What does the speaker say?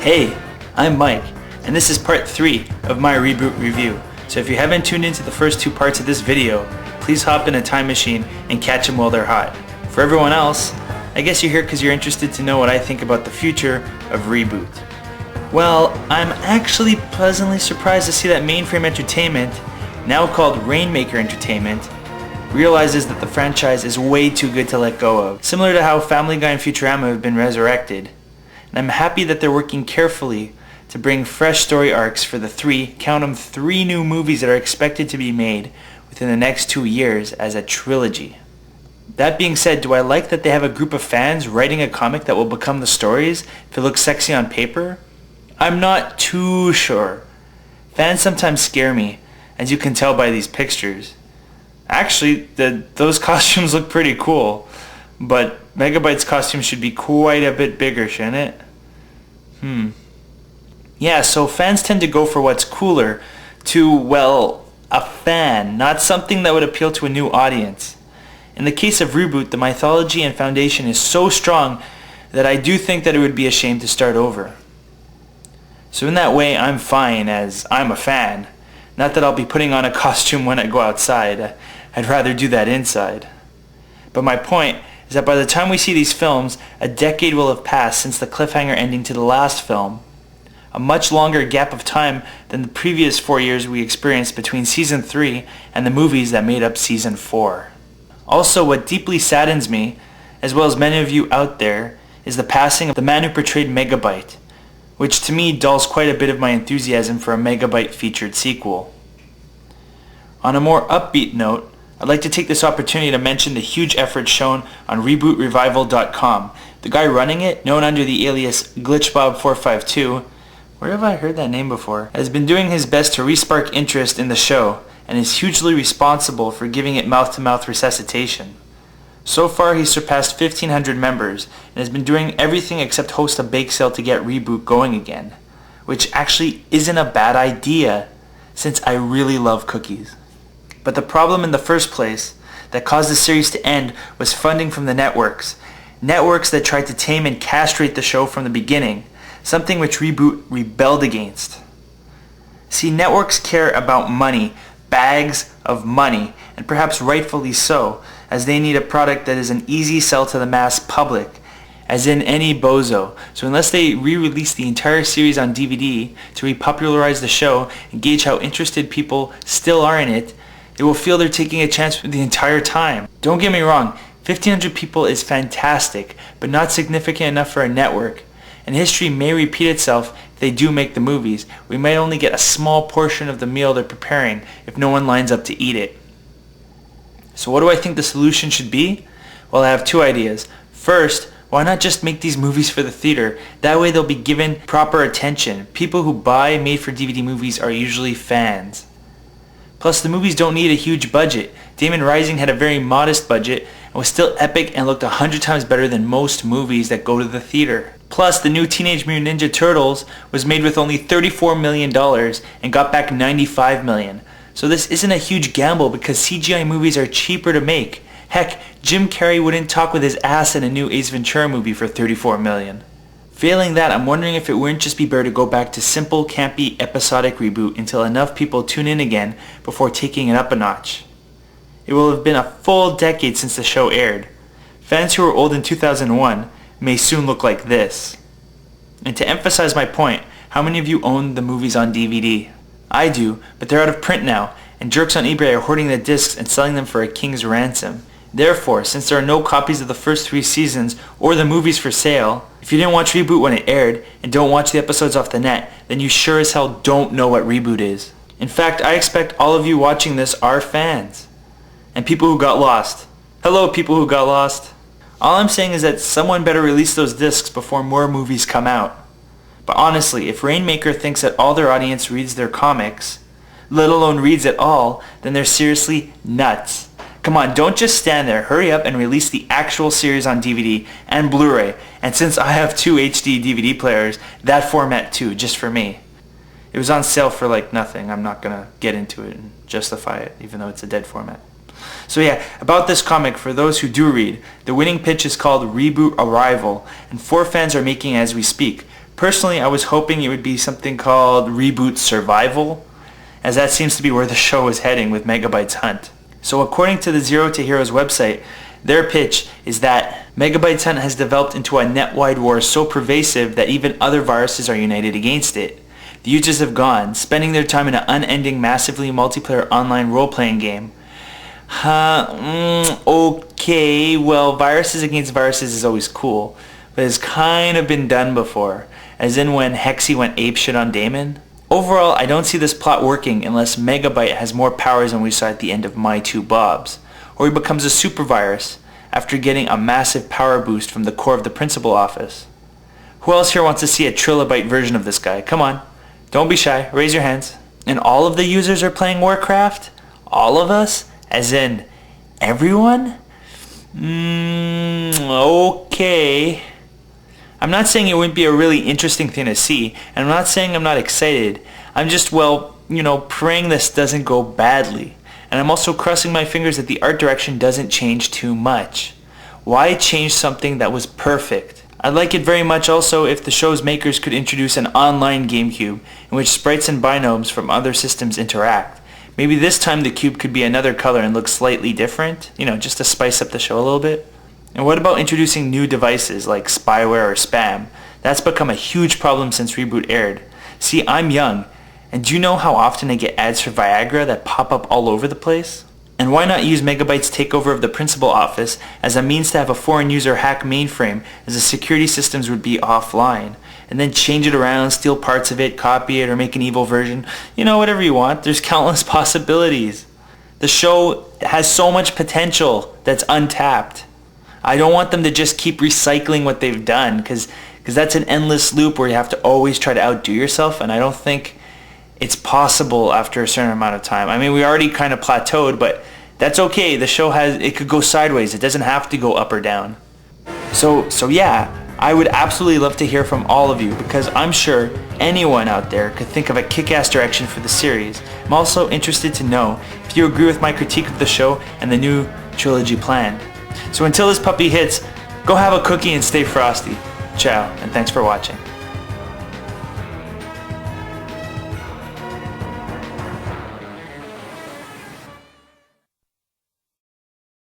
Hey, I'm Mike, and this is part 3 of my reboot review. So if you haven't tuned into the first 2 parts of this video, please hop in a time machine and catch them while they're hot. For everyone else, I guess you're here because you're interested to know what I think about the future of ReBoot. Well, I'm actually pleasantly surprised to see that Mainframe Entertainment, now called Rainmaker Entertainment, realizes that the franchise is way too good to let go of, similar to how Family Guy and Futurama have been resurrected. And I'm happy that they're working carefully to bring fresh story arcs for the 3 new movies that are expected to be made within the next 2 years as a trilogy. That being said, do I like that they have a group of fans writing a comic that will become the stories if it looks sexy on paper? I'm not too sure. Fans sometimes scare me, as you can tell by these pictures. Actually, those costumes look pretty cool, but Megabyte's costume should be quite a bit bigger, shouldn't it? Yeah, so fans tend to go for what's cooler to, well, a fan, not something that would appeal to a new audience. In the case of ReBoot, the mythology and foundation is so strong that I do think that it would be a shame to start over. So in that way, I'm fine, as I'm a fan. Not that I'll be putting on a costume when I go outside. I'd rather do that inside. But my point is that by the time we see these films, a decade will have passed since the cliffhanger ending to the last film. A much longer gap of time than the previous 4 years we experienced between Season 3 and the movies that made up Season 4. Also, what deeply saddens me, as well as many of you out there, is the passing of the man who portrayed Megabyte, which to me dulls quite a bit of my enthusiasm for a Megabyte featured sequel. On a more upbeat note, I'd like to take this opportunity to mention the huge effort shown on RebootRevival.com. The guy running it, known under the alias GlitchBob452, where have I heard that name before, has been doing his best to respark interest in the show and is hugely responsible for giving it mouth-to-mouth resuscitation. So far he's surpassed 1,500 members and has been doing everything except host a bake sale to get ReBoot going again, which actually isn't a bad idea since I really love cookies. But the problem in the first place that caused the series to end was funding from the networks. Networks that tried to tame and castrate the show from the beginning, something which ReBoot rebelled against. See, networks care about money, bags of money, and perhaps rightfully so, as they need a product that is an easy sell to the mass public, as in any bozo. So unless they re-release the entire series on DVD to repopularize the show and gauge how interested people still are in it, they will feel they're taking a chance the entire time. Don't get me wrong, 1,500 people is fantastic, but not significant enough for a network. And history may repeat itself if they do make the movies. We might only get a small portion of the meal they're preparing if no one lines up to eat it. So what do I think the solution should be? Well, I have 2 ideas. First, why not just make these movies for the theater? That way they'll be given proper attention. People who buy made-for-DVD movies are usually fans. Plus, the movies don't need a huge budget. Demon Rising had a very modest budget and was still epic and looked 100 times better than most movies that go to the theater. Plus, the new Teenage Mutant Ninja Turtles was made with only $34 million and got back $95 million. So this isn't a huge gamble because CGI movies are cheaper to make. Heck, Jim Carrey wouldn't talk with his ass in a new Ace Ventura movie for $34 million. Failing that, I'm wondering if it wouldn't just be better to go back to simple, campy, episodic ReBoot until enough people tune in again before taking it up a notch. It will have been a full decade since the show aired. Fans who were old in 2001 may soon look like this. And to emphasize my point, how many of you own the movies on DVD? I do, but they're out of print now, and jerks on eBay are hoarding the discs and selling them for a king's ransom. Therefore, since there are no copies of the first 3 seasons or the movies for sale, if you didn't watch ReBoot when it aired and don't watch the episodes off the net, then you sure as hell don't know what ReBoot is. In fact, I expect all of you watching this are fans. And people who got lost. Hello, people who got lost. All I'm saying is that someone better release those discs before more movies come out. But honestly, if Rainmaker thinks that all their audience reads their comics, let alone reads at all, then they're seriously nuts. Come on, don't just stand there. Hurry up and release the actual series on DVD and Blu-ray. And since I have 2 HD DVD players, that format too, just for me. It was on sale for like nothing. I'm not gonna get into it and justify it, even though it's a dead format. So yeah, about this comic, for those who do read, the winning pitch is called ReBoot Arrival, and 4 fans are making it as we speak. Personally, I was hoping it would be something called ReBoot Survival, as that seems to be where the show is heading with Megabyte's hunt. So according to the Zero to Heroes website, their pitch is that Megabyte's hunt has developed into a net-wide war so pervasive that even other viruses are united against it. The users have gone, spending their time in an unending, massively multiplayer online role-playing game. Okay, well, viruses against viruses is always cool, but it's kind of been done before, as in when Hexy went apeshit on Damon. Overall, I don't see this plot working unless Megabyte has more powers than we saw at the end of My Two Bobs, or he becomes a super virus after getting a massive power boost from the core of the principal office. Who else here wants to see a trilobyte version of this guy? Come on, don't be shy, raise your hands. And all of the users are playing Warcraft? All of us? As in, everyone? Okay. I'm not saying it wouldn't be a really interesting thing to see, and I'm not saying I'm not excited. I'm just, praying this doesn't go badly. And I'm also crossing my fingers that the art direction doesn't change too much. Why change something that was perfect? I'd like it very much also if the show's makers could introduce an online GameCube in which sprites and binomes from other systems interact. Maybe this time the cube could be another color and look slightly different, just to spice up the show a little bit. And what about introducing new devices like spyware or spam? That's become a huge problem since ReBoot aired. See, I'm young, and do you know how often I get ads for Viagra that pop up all over the place? And why not use Megabyte's takeover of the principal office as a means to have a foreign user hack Mainframe as the security systems would be offline, and then change it around, steal parts of it, copy it, or make an evil version? Whatever you want. There's countless possibilities. The show has so much potential that's untapped. I don't want them to just keep recycling what they've done, because that's an endless loop where you have to always try to outdo yourself, and I don't think it's possible after a certain amount of time. I mean, we already kind of plateaued, but that's okay. The show it could go sideways. It doesn't have to go up or down. So yeah, I would absolutely love to hear from all of you, because I'm sure anyone out there could think of a kick-ass direction for the series. I'm also interested to know if you agree with my critique of the show and the new trilogy planned. So until this puppy hits, go have a cookie and stay frosty. Ciao, and thanks for watching.